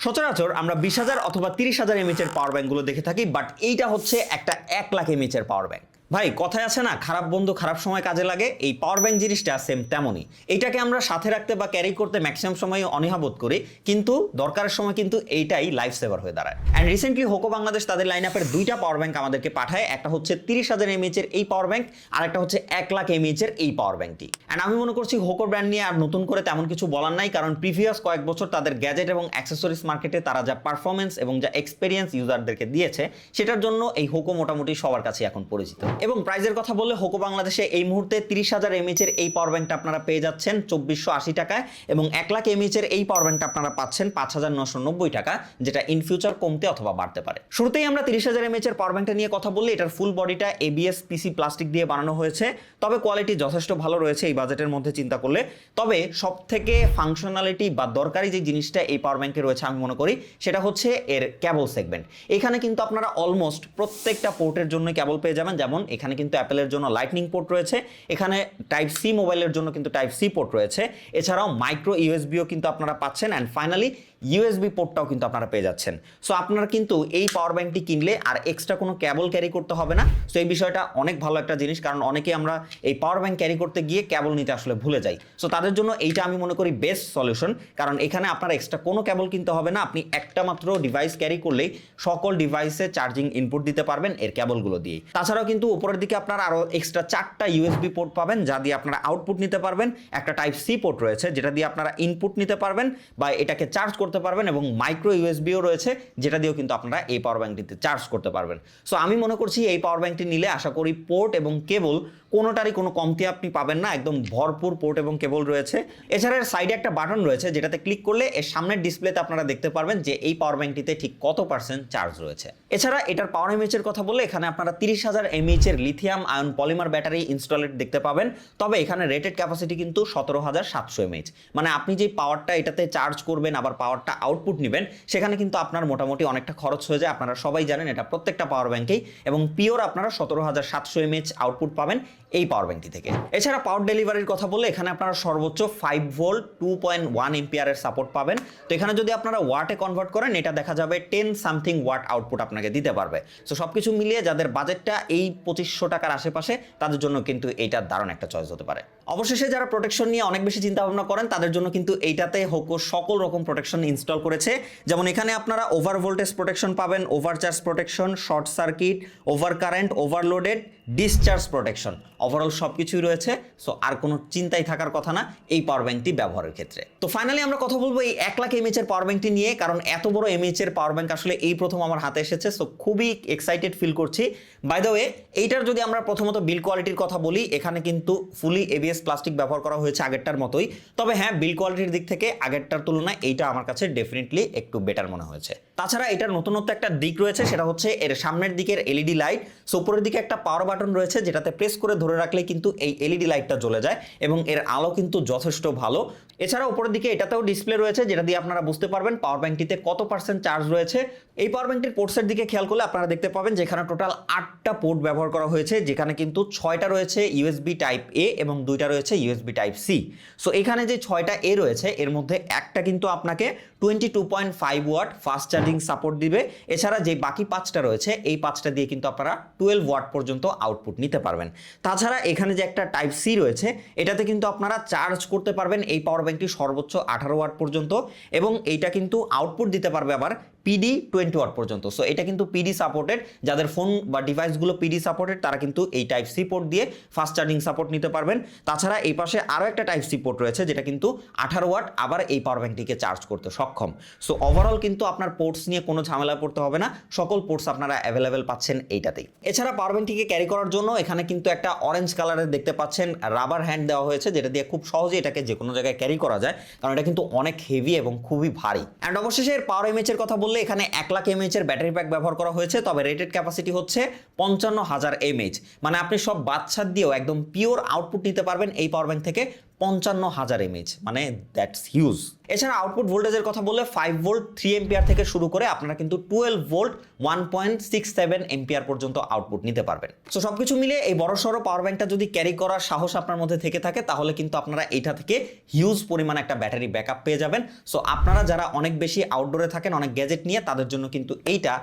সচরাচর আমরা 20,000 অথবা 30,000 এমএইচ এর পাওয়ার ব্যাংকগুলো দেখে থাকি, বাট এইটা হচ্ছে একটা 1 লাখ এমএইচ এর পাওয়ার ব্যাংক। ভাই কথায় আছে না, খারাপ বন্ধু খারাপ সময় কাজে লাগে। এই পাওয়ার ব্যাংক জিনিসটা সেম তেমনই। এইটাকে আমরা সাথে রাখতে বা ক্যারি করতে ম্যাক্সিমাম সময় অনীহাবোধ করি, কিন্তু দরকারের সময় কিন্তু এইটাই লাইফ সেভার হয়ে দাঁড়ায়। অ্যান্ড রিসেন্টলি হোকো বাংলাদেশ তাদের লাইন আপের দুইটা পাওয়ার ব্যাংক আমাদেরকে পাঠায়। একটা হচ্ছে 30,000 এমএইচ এর এই পাওয়ার ব্যাংক, আর একটা হচ্ছে 1 লাখ এমএইচ এর এই পাওয়ার ব্যাংকটি। অ্যান্ড আমি মনে করছি হোকো ব্র্যান্ড নিয়ে আর নতুন করে তেমন কিছু বলার নাই, কারণ প্রিভিয়াস কয়েক বছর তাদের গ্যাজেট এবং অ্যাক্সেসরিজ মার্কেটে তারা যা পারফরমেন্স এবং যা এক্সপেরিয়েন্স ইউজারদেরকে দিয়েছে, সেটার জন্য এই হোকো মোটামুটি সবার কাছে এখন পরিচিত। এবং প্রাইসের কথা বললে হোকো বাংলাদেশে এই মুহূর্তে 30,000 এমএইচ এর এই পাওয়ার ব্যাংকটা আপনারা পেয়ে যাচ্ছেন 2480 টাকায়, এবং 1 লাখ এমএইচ এর এই পাওয়ার ব্যাংকটা আপনারা পাচ্ছেন 5,990 টাকা, যেটা ইন ফিউচার কমতে অথবা বাড়তে পারে। শুরুতেই আমরা 30,000 এমএইচ এর পাওয়ার ব্যাংকটা নিয়ে কথা বললে, এটার ফুল বডিটা ABS পিসি প্লাস্টিক দিয়ে বানানো হয়েছে, তবে কোয়ালিটি যথেষ্ট ভালো রয়েছে এই বাজেটের মধ্যে চিন্তা করলে। তবে সব থেকে ফাংশনালিটি বা দরকারি যে জিনিসটা এই পাওয়ার ব্যাংকে রয়েছে আমি মনে করি সেটা হচ্ছে এর কেবল সেগমেন্ট। এখানে কিন্তু আপনারা অলমোস্ট প্রত্যেকটা পোর্টের জন্য কেবল পেয়ে যাবেন। যেমন এখানে কিন্তু অ্যাপেলের জন্য লাইটনিং পোর্ট রয়েছে, এখানে টাইপ সি মোবাইলের জন্য কিন্তু টাইপ সি পোর্ট রয়েছে, এছাড়াও মাইক্রো ইউএসবিও কিন্তু আপনারা পাচ্ছেন, অ্যান্ড ফাইনালি ইউএসবি পোর্টটাও কিন্তু আপনারা পেয়ে যাচ্ছেন। সো আপনারা কিন্তু এই পাওয়ার ব্যাংকটি কিনলে আর এক্সট্রা কোনো কেবল ক্যারি করতে হবে না। সো এই বিষয়টা অনেক ভালো একটা জিনিস, কারণ অনেকে আমরা এই পাওয়ার ব্যাংক ক্যারি করতে গিয়ে কেবল নিতে আসলে ভুলে যাই। সো তাদের জন্য এইটা আমি মনে করি বেস্ট সলিউশন, কারণ এখানে আপনারা এক্সট্রা কোনো কেবল কিনতে হবে না। আপনি একটা মাত্র ডিভাইস ক্যারি করলেই সকল ডিভাইসে চার্জিং ইনপুট দিতে পারবেন এর কেবলগুলো দিয়ে। তাছাড়াও কিন্তু উপরের দিকে আপনারা আরও এক্সট্রা 4টা ইউএসবি পোর্ট পাবেন, যা দিয়ে আপনারা আউটপুট নিতে পারবেন। একটা টাইপ সি পোর্ট রয়েছে, যেটা দিয়ে আপনারা ইনপুট নিতে পারবেন বা এটাকে চার্জ করতে পারবেন, এবং মাইক্রো ইউএসবিও রয়েছে, যেটা দিয়েও কিন্তু আপনারা এই পাওয়ার ব্যাংকটিতে চার্জ করতে পারবেন। সো আমি মনে করছি এই পাওয়ার ব্যাংকটি নিলে আশা করি পোর্ট এবং কেবল কোনোটারই কোনো কমতি আপনি পাবেন না, একদম ভরপুর পোর্ট এবং কেবল রয়েছে। এছাড়া এর সাইডে একটা বাটন রয়েছে, যেটাতে ক্লিক করলে এর সামনের ডিসপ্লেতে আপনারা দেখতে পারবেন যে এই পাওয়ার ব্যাংকটিতে ঠিক কত পার্সেন্ট চার্জ রয়েছে। এছাড়া এটার পাওয়ার এমএইচ এর কথা বললে, এখানে আপনারা 30,000 এমএইচ এর lithium ion polymer battery installed দেখতে পাবেন। তবে এখানে রেটেড ক্যাপাসিটি কিন্তু 17,700 এমএইচ, মানে আপনি যে পাওয়ারটা এটাতে চার্জ করবেন আবার পাওয়ারটা আউটপুট নেবেন, সেখানে কিন্তু আপনার মোটামুটি অনেকটা খরচ হয়ে যায়। আপনারা সবাই জানেন এটা প্রত্যেকটা পাওয়ার ব্যাংকেই, এবং পিওর আপনারা 17,700 এমএইচ আউটপুট পাবেন এই পাওয়ার ব্যাংকটি থেকে। এছাড়া পাওয়ার ডেলিভারির কথা বললে, এখানে আপনারা সর্বোচ্চ 5 ভোল্ট 2.1 এম্পিয়ারের সাপোর্ট পাবেন। তো এখানে যদি আপনারা ওয়াটে কনভার্ট করেন, এটা দেখা যাবে 10 সামথিং ওয়াট আউটপুট আপনাকে দিতে পারবে। সো সবকিছু মিলিয়ে যাদের বাজেটটা এই 2500 টাকার আশেপাশে, তাদের জন্য কিন্তু এইটা দারুণ একটা চয়েস হতে পারে। অবশেষে যারা প্রোটেকশন নিয়ে অনেক বেশি চিন্তা ভাবনা করেন, তাদের জন্য কিন্তু এইটাতে হোকো সকল রকম প্রোটেকশন ইনস্টল করেছে। যেমন এখানে আপনারা ওভার ভোল্টেজ প্রোটেকশন পাবেন, over charge protection, short circuit, over current, overloaded, discharge protection, overall সব কিছুই রয়েছে। সো আর কোনো চিন্তাই থাকার কথা না এই পাওয়ার ব্যাংকটি ব্যবহারের ক্ষেত্রে। তো ফাইনালি আমরা কথা বলবো এই 1 লাখ এমএইচ এর পাওয়ার ব্যাংকটি নিয়ে, কারণ এত বড় এমএইচ এর পাওয়ার ব্যাংক আসলে এই প্রথম আমার হাতে এসেছে। সো খুবই এক্সাইটেড ফিল করছি। বাই দ্য ওয়ে, এইটার যদি আমরা প্রথমত বিল কোয়ালিটির কথা বলি, এখানে কিন্তু ফুলি এবিএস প্লাস্টিক ব্যবহার করা হয়েছে আগেরটার মতোই। তবে হ্যাঁ, বিল কোয়ালিটির দিক থেকে আগেরটার তুলনায় এইটা আমার কাছে ডেফিনেটলি একটু বেটার মনে হয়েছে। তাছাড়া এটার নতুনত্ব একটা দিক রয়েছে, সেটা হচ্ছে এর সামনের দিকের এলইডি লাইট। সো উপরের দিকে একটা পাওয়ার বাটন রয়েছে, যেটাতে প্রেস করে ধরে রাখলে কিন্তু এই এলইডি লাইটটা জ্বলে যায়, এবং এর আলো কিন্তু যথেষ্ট ভালো। এছাড়া উপরের দিকে এটাতেও ডিসপ্লে রয়েছে, যেটা দিয়ে আপনারা বুঝতে পারবেন পাওয়ার ব্যাংকটিতে কত পার্সেন্ট চার্জ রয়েছে। এই পাওয়ার ব্যাংকটির পোর্টসের দিকে খেয়াল করলে আপনারা দেখতে পাবেন যে এখানে টোটাল 8টা পোর্ট ব্যবহার করা হয়েছে, যেখানে কিন্তু 6টা রয়েছে ইউএসবি টাইপ এ এবং 2টা রয়েছে ইউএসবি টাইপ সি। সো এখানে যে 6টা এ রয়েছে, এর মধ্যে একটা কিন্তু আপনাকে 22.5 ওয়াট ফাস্ট চার্জিং সাপোর্ট দিবে। এছাড়া যে বাকি 5টা রয়েছে, এই 5টা দিয়ে কিন্তু আপনারা 12 ওয়াট পর্যন্ত আউটপুট নিতে পারবেন। তাছাড়া এখানে যে একটা টাইপ সি রয়েছে, এটাতে কিন্তু আপনারা চার্জ করতে পারবেন এই পাওয়ার ব্যাংকটি সর্বোচ্চ 18 ওয়াট পর্যন্ত, এবং এইটা কিন্তু আউটপুট দিতে পারবে আবার PD 20 ওয়াট পর্যন্ত। সো এটা কিন্তু PD সাপোর্টেড, যাদের ফোন বা ডিভাইসগুলো PD সাপোর্টেড তারা কিন্তু এই টাইপ সি পোর্ট দিয়ে ফাস্ট চার্জিং সাপোর্ট নিতে পারবেন। তাছাড়া এই পাশে আরও একটা টাইপ সি পোর্ট রয়েছে, যেটা কিন্তু 18 ওয়াট আবার এই পাওয়ার ব্যাংকটিকে চার্জ করতে সক্ষম। সো ওভারঅল কিন্তু আপনার পোর্টস নিয়ে কোনো ঝামেলা পড়তে হবে না, সকল পোর্টস আপনারা অ্যাভেলেবেল পাচ্ছেন এইটাতেই। এছাড়া পাওয়ার ব্যাংকটিকে ক্যারি করার জন্য এখানে কিন্তু একটা অরেঞ্জ কালারের দেখতে পাচ্ছেন রাবার হ্যান্ড দেওয়া হয়েছে, যেটা দিয়ে খুব সহজে এটাকে যে কোনো জায়গায় ক্যারি করা যায়, কারণ এটা কিন্তু অনেক হেভি এবং খুবই ভারী। অ্যান্ড অবশেষে এর পাওয়ার এমএইচ এর কথা বললে, এখানে 1 লাখ এমএইচ এর ব্যাটারি প্যাক ব্যবহার করা হয়েছে, তবে রেটেড ক্যাপাসিটি হচ্ছে 55,000 এমএইচ, মানে আপনি সব বাচ্চা দিয়েও একদম পিওর আউটপুট নিতে পারবেন এই পাওয়ার ব্যাংক থেকে 55,000 এমএইচ, মানে দ্যাটস হিউজ। এছাড়া আউটপুট ভোল্টেজের কথা বললে 5 ভোল্ট 3 এম্পিয়ার থেকে শুরু করে আপনারা কিন্তু 12 ভোল্ট 1.67 এম্পিয়ার পর্যন্ত আউটপুট নিতে পারবেন। সো সবকিছু মিলে এই বড়সড় পাওয়ার ব্যাংকটা যদি ক্যারি করার সাহস আপনার মধ্যে থেকে থাকে তাহলে কিন্তু আপনারা এটা থেকে হিউজ পরিমাণ একটা ব্যাটারি ব্যাকআপ পেয়ে যাবেন। সো আপনারা যারা অনেক বেশি আউটডোরে থাকেন, অনেক গ্যাজেট নিয়ে, তাদের জন্য কিন্তু এইটা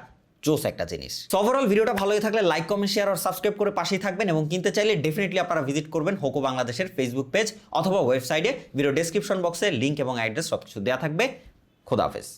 জোস একটা জিনিস। সো ওভারঅল ভিডিওটা ভালো হয়ে থাকলে লাইক, কমেন্ট, শেয়ার আর সাবস্ক্রাইব করে পাশেই থাকবেন, এবং কিনতে চাইলে ডেফিনেটলি আপনারা ভিজিট করবেন হোকো বাংলাদেশের ফেসবুক পেজ অথবা ওয়েবসাইটে। ভিডিও ডেসক্রিপশন বক্সে লিংক এবং অ্যাড্রেস সবকিছু দেওয়া থাকবে। খোদা হাফেজ।